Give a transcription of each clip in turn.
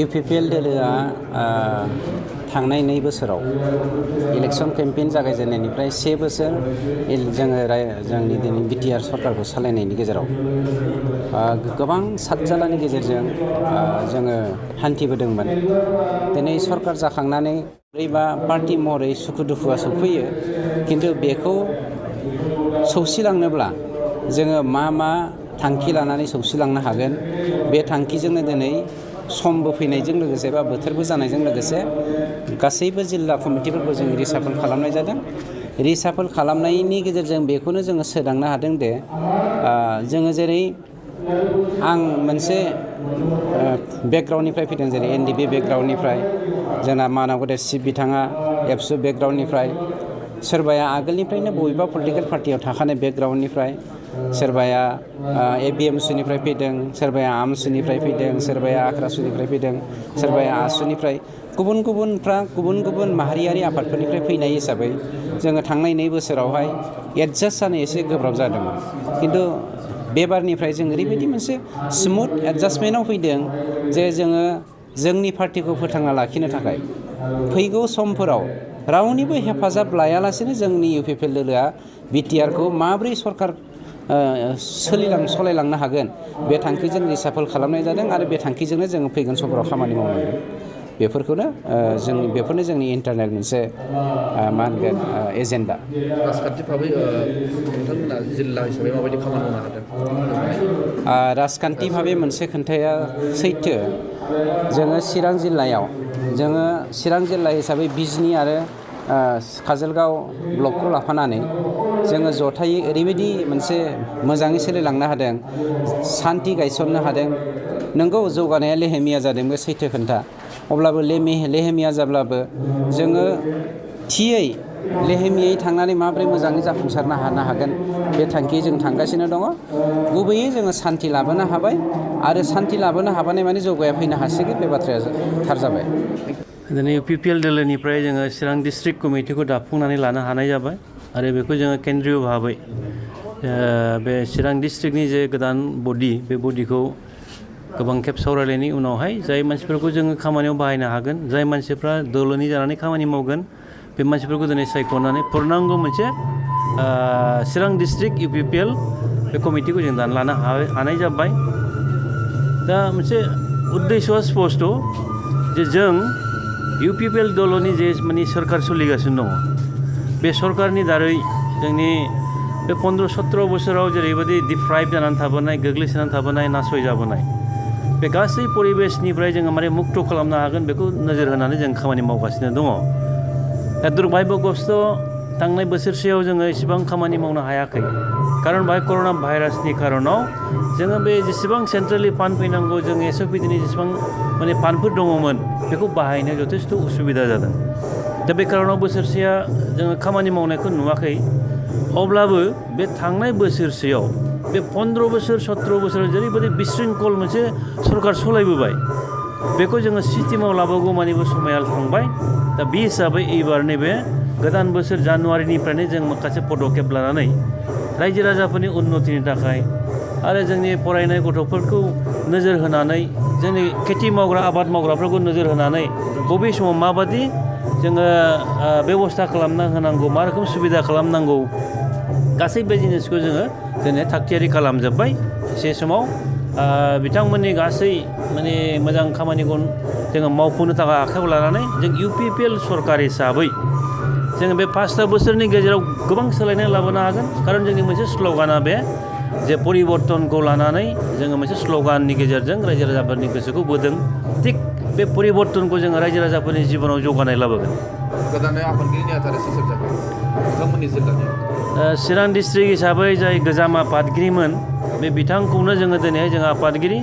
UPPL दोलोआ थांनाय 2 बोसोराव इलेक्शन केम्पेइन जागायजेननायनिफ्राय 1 बोसोर जोंनि दिनै बिटिआर सरकारखौ सालायनायनि गेजेराव गोबां सातजालानि गेजेरजों जोङो हान्थिबोदोंमोन। दिनै सरकार जाखांनानै बोरैबा पार्टी महरै सुखु दुखुआ सफैयो, खिन्थु बेखौ सौसिलांनोब्ला जोङो मा थांखि लानानै सौसिलांनो हागोन, बे थांखिजोंनो दिनै समबो फैनायजों लोगोसे बा बोथोरबो जानायजों लोगोसे गासैबो जिल्ला कमिटिफोरखौ जों रिसाफल खालामनाय जादों। रिसाफल खालामनायनि गेजेरजों बेखौनो जोङो सोदांनो हादों दे जोङो जेरै आं मोनसे बेकग्राउन्डनिफ्राय फैदों, जेरै एनडिपि बेकग्राउन्डनिफ्राय, जोंना मानाव गेदेर सिब बिथाङा एबसु बेकग्राउन्डनिफ्राय, सोरबाया आगोलनिफ्रायनो बबेबा पलिटिकेल पार्टियाव थाखानाय बेकग्राउन्डनिफ्राय, सोरबाया एबिएमसुनिफ्राय फैदों, सोरबाया आमसुनिफ्राय फैदों, सोरबाया आख्रासुनिफ्राय फैदों, सोरबाया आसुनिफ्राय, गुबुन गुबुन माहारियारि आफादफोरनिफ्राय फैनाय हिसाबै जोङो थांनाय 2 बोसोरावहाय एडजास्ट जानो एसे गोब्राब जादोंमोन। खिन्थु बेबारनिफ्राय जों ओरैबायदि मोनसे स्मुथ एडजास्टमेन्टआव फैदों जे जोङो जोंनि पार्टिखौ फोथांना लाखिनो थाखाय फैगौ समफोराव रावनिबो हेफाजाब लायालासेनो जोंनि इउपिपिएल दोलोआ बिटिआरखौ माब्रै सरकार सालायलांनो हागोन, बे थांखिजों रिसाफल खालामनाय जादों आरो बे थांखिजोंनो जोङो फैगोन समफोराव खामानि मावनांगोन। बेफोरनो जोंनि इन्टारनेल मोनसे मा होनगोन एजेन्डा। राजखान्थि भाबै नोंथांमोना जिल्ला हिसाबै माबायदि खामानि मावनो हादों? राजखान्थि भाबै मोनसे खोन्थाया सैथो। जोङो चिरां जिल्ला हिसाबै बिजनि आरो काजलगाव ब्लकखौ लाफानानै जोङो जथायै ओरैबायदि मोनसे मोजाङै सोलिलांनो हादों, सान्थि गायसननो हादों। नोंगौ जौगानाया लेहेमिया जादों, बे सैथो खोन्था। अब्लाबो लेहेमिया जाब्लाबो जोङो थियै लेहेमियै थांनानै माब्रै मोजाङै जाफुंसारनो हागोन, बे थांखियै जों थांगासिनो दङ। गुबैयै जोङो सान्थि लाबोनो हाबाय आरो सान्थि लाबोनो हाबानाय माने जौगाया फैनो हासिगोन, बे बाथ्राया थार जाबाय। दिनै इउपिपिएल दोलोनिफ्राय जोङो चिरां डिस्ट्रिक्ट कमिटिखौ दाफुंनानै लानो हानाय जाबाय आरो बेखौ जोङो केन्द्रीय भाबै बे चिरां डिस्ट्रिक्टनि जे गोदान बडि, बे बडिखौ गोबां खेब सावरायनायनि उनावहाय जाय मानसिफोरखौ जोङो खामानियाव बाहायनो हागोन, जाय मानसिफ्रा दोलोनि जानानै खामानि मावगोन, बे मानसिफोरखौ दिनै सायख'नानै पुर्नांग मोनसे चिरां डिस्ट्रिक्ट इउपिपिएल बे कमिटिखौ जों दानो लानो हानाय जाबाय। दा मोनसे उद्देश्यआ स्पस्ट' जे जों इउपिपिएल दलनि जे माने सरकार सोलिगासिनो दङ, बे सरकारनि दारै जोंनि बे 15-17 बोसोराव जेरैबायदि डिप्राइभ जानानै थाबोनाय, गोग्लैसोनानै थाबोनाय, नासयजाबोनाय, बे गासै परिबेसनिफ्राय जोङो माने मुक्त खालामनो हागोन, बेखौ नोजोर होनानै जों खामानि मावगासिनो दङ। दा दुर्भाग्यग्रस्त थांनाय बोसोरसेयाव जोङो इसेबां खामानि मावनो हायाखै, खारन बेहाय कर'ना भाइरासनि खारनाव जोङो बे जेसेबां सेन्ट्रेलि फान्ड फैनांगौ, जों एसअपिडिनि जेसेबां माने फान्डफोर दङमोन, बेखौ बाहायनो जथेस्थ' उसुबिदा जादों। दा बे खारनाव बोसोरसेया जोङो खामानि मावनायखौ नुवाखै। अब्लाबो बे थांनाय बोसोरसेयाव बे 15 बोसोर 17 बोसोराव जेरैबायदि बिशृंखल मोनसे सरकार सालायबोबाय, बेखौ जोङो सिस्टेमाव लाबोगौमानिबो समाया थांबाय। दा बे हिसाबै एबार नैबे गोदान बोसोर जानुवारिनिफ्रायनो जों माखासे पदक्षेप लानानै रायजो राजाफोरनि उन्नतिनि थाखाय आरो जोंनि फरायनाय गथ'फोरखौ नोजोर होनानै, जोंनि खेथि मावग्रा आबाद मावग्राफोरखौ नोजोर होनानै बबे समाव माबादि जोङो बेबस्था खालामना होनांगौ, मा रोखोम सुबिदा खालामनांगौ, गासै बे जिनिसखौ जोङो दिनै थागथियारि खालामजोब्बाय। एसे समाव बिथांमोननि गासै माने मोजां खामानिखौ जोङो मावफुंनो थाखाय आखायाव लानानै जों इउपिपिएल सरकार हिसाबै जोङो बे 5 बोसोरनि गेजेराव गोबां सोलायनाय लाबोनो हागोन। खारन जोंनि मोनसे स्ल'गाना बे जे परिबर्तनखौ लानानै जोङो मोनसे स्ल'गाननि गेजेरजों रायजो राजाफोरनि गोसोखौ बोदों। थिग बे परिबर्तनखौ जोङो रायजो राजाफोरनि जिबनाव जौगानाय लाबोगोन। गोदानै आफादगिरि नेहाथारि सोर जाबाय नोंथांमोननि जिल्लानि? चिरां डिस्ट्रिक्ट हिसाबै जाय गोजाम आफादगिरिमोन, बे बिथांखौनो जोङो दिनैहाय जों आफादगिरि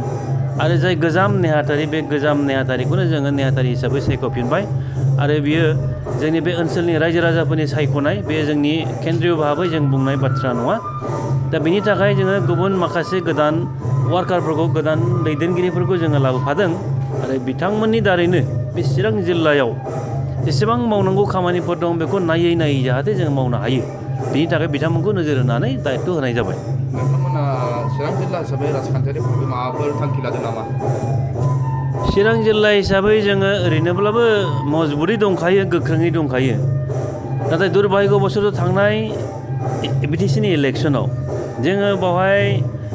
आरो जाय गोजाम नेहाथारि, बे गोजाम नेहाथारिखौनो जोङो नेहाथारि हिसाबै सायख'फिनबाय। आरो बियो जोंनि बे ओनसोलनि रायजो राजाफोरनि सायख'नाय, बे जोंनि केन्द्रीय भाबै जों बुंनाय बाथ्रा नङा। दा बेनि थाखाय जोङो गुबुन माखासे गोदान वार्कारफोरखौ, गोदान दैदेनगिरिफोरखौ जोङो लाबोफादों आरो बिथांमोननि दारैनो बे चिरां जिल्लायाव जेसेबां मावनांगौ खामानिफोर दं, बेखौ नायै जाहाथे जों मावनो हायो, बिनि थाखाय बिथांमोनखौ नोजोर होनानै दायित्व होनाय जाबाय। नोंथांमोना चिरां जिल्ला हिसाबै राजखान्थियारि भाबै माबाफोर थांखि लादों नामा? चिरां जिल्ला हिसाबै जोङो ओरैनोब्लाबो मजबुरै दंखायो, गोख्रोङै दंखायो। नाथाय दुर्भाग्यबसत थांनाय बिटिसिनि इलेक्सनाव जोङो बावहाय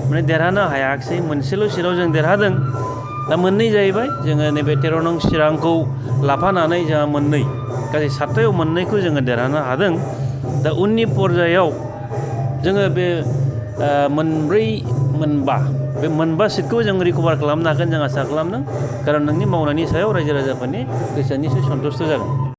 माने देरहानो हायाखिसै। मोनसेल' सिटआव जों देरहादों। दा मोननै जाहैबाय, जोङो नैबे 13 नं चिरांखौ लाफानानै जोंहा मोननै, गासै 7थायाव मोननैखौ जोङो देरहानो हादों। दा उननि पर्यायाव जोङो बे मोनब्रै मोनबा बे मोनबा सिटखौ जों रिकभार खालामनो हागोन जों आसा खालामदों। खारन नोंनि मावनायनि सायाव रायजो राजाफोरनि गोसोआ निस्सय सन्थुष्ट जागोन।